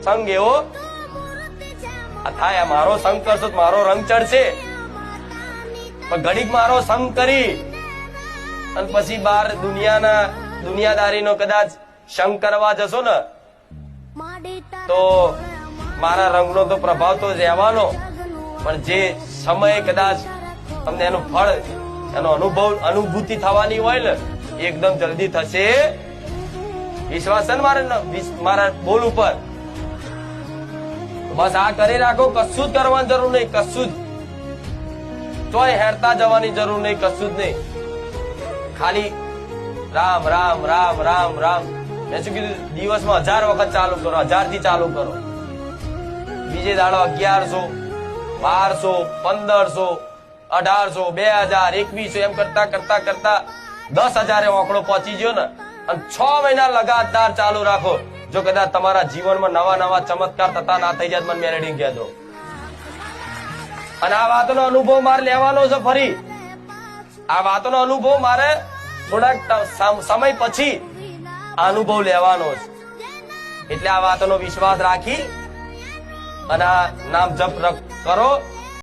સંગ એવો થાય, મારો સંગ કરશો તો મારો રંગ ચડશે, પણ ઘડીક મારો સંગ કરી અને પછી બહાર દુનિયાદારીનો કદાચ સંગ કરવા જશો ને તો મારા રંગનો તો પ્રભાવ તો રહેવાનો, પણ જે સમય કદાચ તમને એનું ફળ, એનો અનુભૂતિ થવાની હોય ને એકદમ જલ્દી થશે. વિશ્વાસ છે ને મારા બોલ ઉપર? બસ આ કરી રાખો, કશું જ કરવાની જરૂર નહીં, કશું જ તોય હેરતા જવાની જરૂર નહીં, કશું જ નહીં. ખાલી રામ રામ રામ રામ રામ. મેં શું કીધું? દિવસમાં 1000 વખત ચાલુ કરો, 1000 થી ચાલુ કરો. બીજે દાડો 1100, 1200, 1500, 1800, 2000, 2100 એમ કરતા કરતા કરતા 10,000 આંકડો પહોંચી ગયો ને, અને 6 મહિના લગાતાર ચાલુ રાખો. જો કદાચ તમારા જીવનમાં નવા નવા ચમત્કાર થતા ના થઈ જાય, મને મેલેડી કહેજો. અને આ વાતનો અનુભવ મારે લેવાનો છે. ફરી આ વાતનો અનુભવ મારે થોડાક સમય પછી આ અનુભવ લેવાનો છે. એટલે આ વાતનો વિશ્વાસ રાખી અને આ નામ જપ કરો.